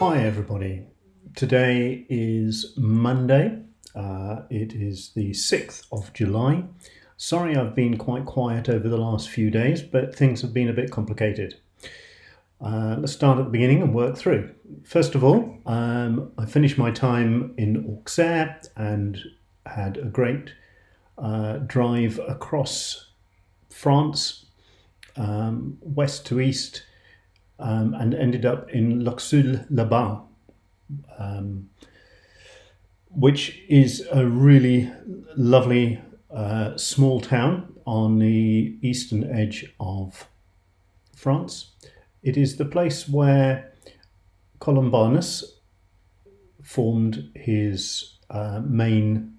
Hi everybody. Today is Monday. It is the 6th of July. Sorry I've been quite quiet over the last few days, but things have been a bit complicated. Let's start at the beginning and work through. First of all, I finished my time in Auxerre and had a great drive across France, west to east, and ended up in Luxeuil-les-Bains, which is a really lovely small town on the eastern edge of France. It is the place where Columbanus formed his main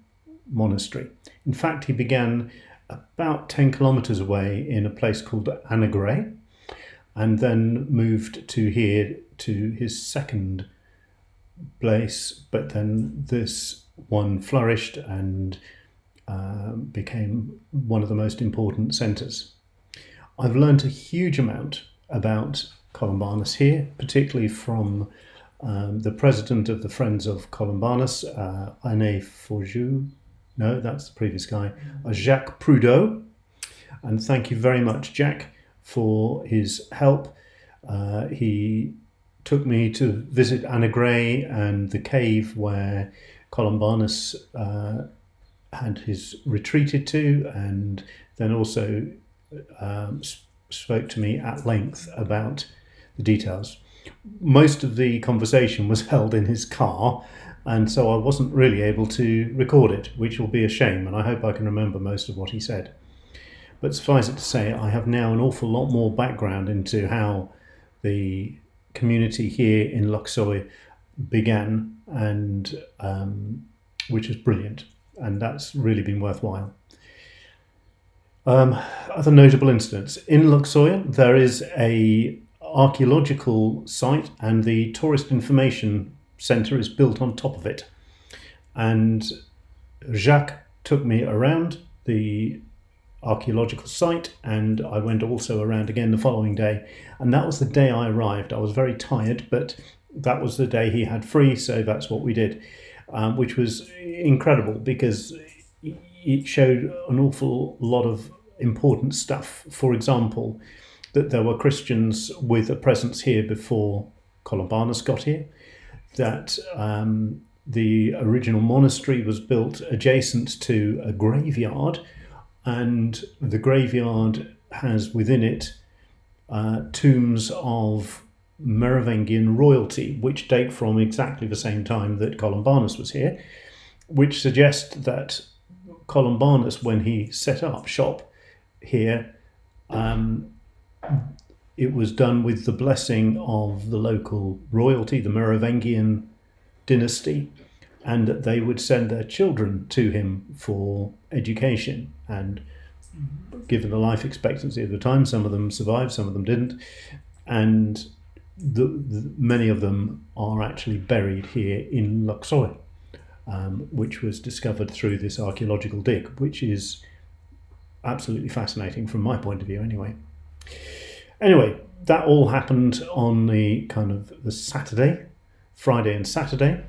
monastery. In fact, he began about 10 kilometers away in a place called Haigh, and then moved to here to his second place, but then this one flourished and became one of the most important centres. I've learned a huge amount about Columbanus here, particularly from the president of the Friends of Columbanus, René Forjou. No, that's the previous guy, Jacques Prud'homme. And thank you very much, Jack, for his help. He took me to visit Haigh and the cave where Columbanus had his retreated to, and then also spoke to me at length about the details. Most of the conversation was held in his car, and so I wasn't really able to record it, which will be a shame, and I hope I can remember most of what he said. But suffice it to say, I have now an awful lot more background into how the community here in Luxeuil began, and which is brilliant, and that's really been worthwhile. Other notable incidents. In Luxeuil, there is a archaeological site, and the tourist information centre is built on top of it. And Jacques took me around the archaeological site, and I went also around again the following day, and that was the day I arrived. I was very tired, but that was the day he had free, so that's what we did, which was incredible because it showed an awful lot of important stuff. For example, that there were Christians with a presence here before Columbanus got here, that the original monastery was built adjacent to a graveyard, and the graveyard has within it tombs of Merovingian royalty, which date from exactly the same time that Columbanus was here, which suggests that Columbanus, when he set up shop here, it was done with the blessing of the local royalty, the Merovingian dynasty, and that they would send their children to him for education. And given the life expectancy of the time, some of them survived, some of them didn't, and many of them are actually buried here in Luxeuil, which was discovered through this archaeological dig, which is absolutely fascinating from my point of view anyway. Anyway, that all happened on the kind of the Saturday, Friday and Saturday.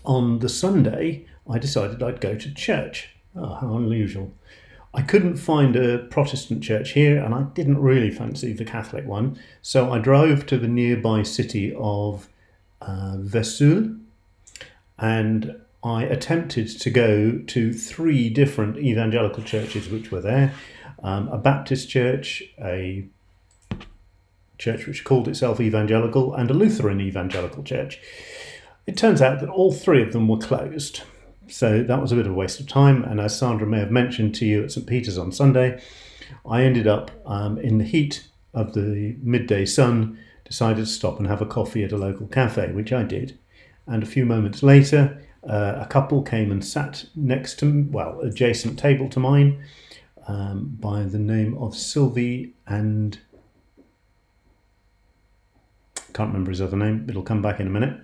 On the Sunday, I decided I'd go to church. Oh, how unusual. I couldn't find a Protestant church here, and I didn't really fancy the Catholic one, so I drove to the nearby city of Vesoul, and I attempted to go to 3 different evangelical churches which were there, a Baptist church, a church which called itself evangelical, and a Lutheran evangelical church. It turns out that all 3 of them were closed, so that was a bit of a waste of time, and as Sandra may have mentioned to you at St. Peter's on Sunday, I ended up in the heat of the midday sun, decided to stop and have a coffee at a local cafe, which I did, and a few moments later a couple came and sat next to, well, adjacent table to mine, by the name of Sylvie and can't remember his other name, it'll come back in a minute.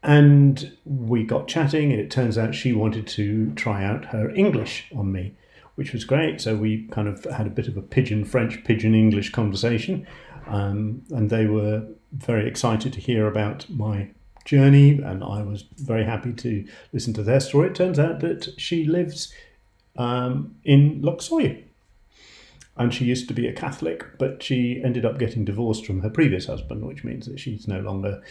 And we got chatting, and it turns out she wanted to try out her English on me, which was great. So we kind of had a bit of a pidgin French, pidgin English conversation, and they were very excited to hear about my journey, and I was very happy to listen to their story. It turns out that she lives in Luxeuil, and she used to be a Catholic, but she ended up getting divorced from her previous husband, which means that she's no longer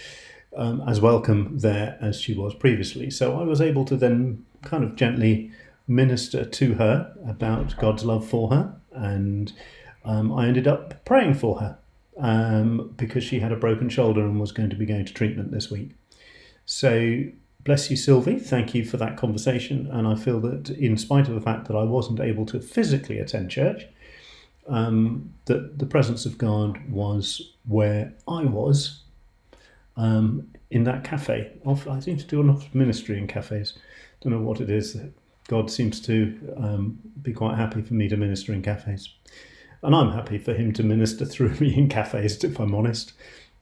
as welcome there as she was previously. So I was able to then kind of gently minister to her about God's love for her, and I ended up praying for her because she had a broken shoulder and was going to be going to treatment this week. So bless you, Sylvie. Thank you for that conversation. And I feel that in spite of the fact that I wasn't able to physically attend church, that the presence of God was where I was, in that cafe. I seem to do a lot of ministry in cafes. Don't know what it is. God seems to be quite happy for me to minister in cafes. And I'm happy for him to minister through me in cafes, if I'm honest,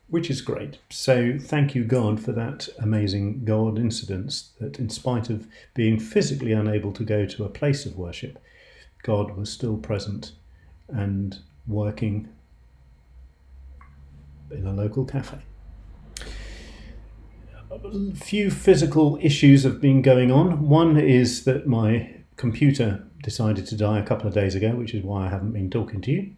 which is great. So thank you, God, for that amazing God incidence, that in spite of being physically unable to go to a place of worship, God was still present and working in a local cafe. A few physical issues have been going on. One is that my computer decided to die a couple of days ago, which is why I haven't been talking to you.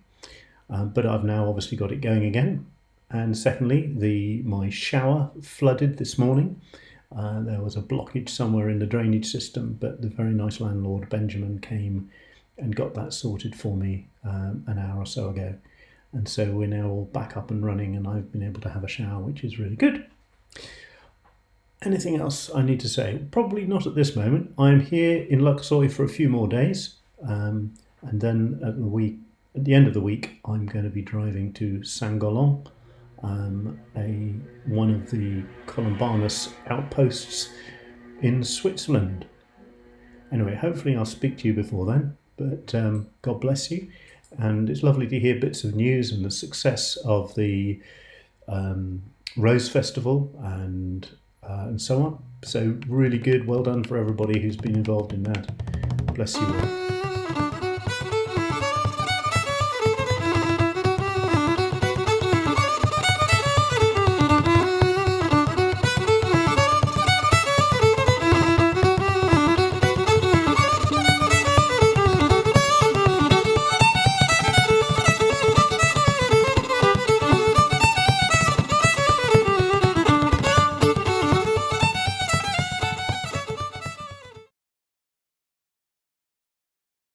But I've now obviously got it going again. And secondly, my shower flooded this morning. There was a blockage somewhere in the drainage system, but the very nice landlord, Benjamin, came and got that sorted for me an hour or so ago. And so we're now all back up and running, and I've been able to have a shower, which is really good. Anything else I need to say? Probably not at this moment. I'm here in Luxeuil for a few more days, and then at the end of the week, I'm going to be driving to Saint-Golan, one of the Columbanus outposts in Switzerland. Anyway, hopefully I'll speak to you before then, but God bless you. And it's lovely to hear bits of news and the success of the Rose Festival and so on. So really good. Well done for everybody who's been involved in that. Bless you all.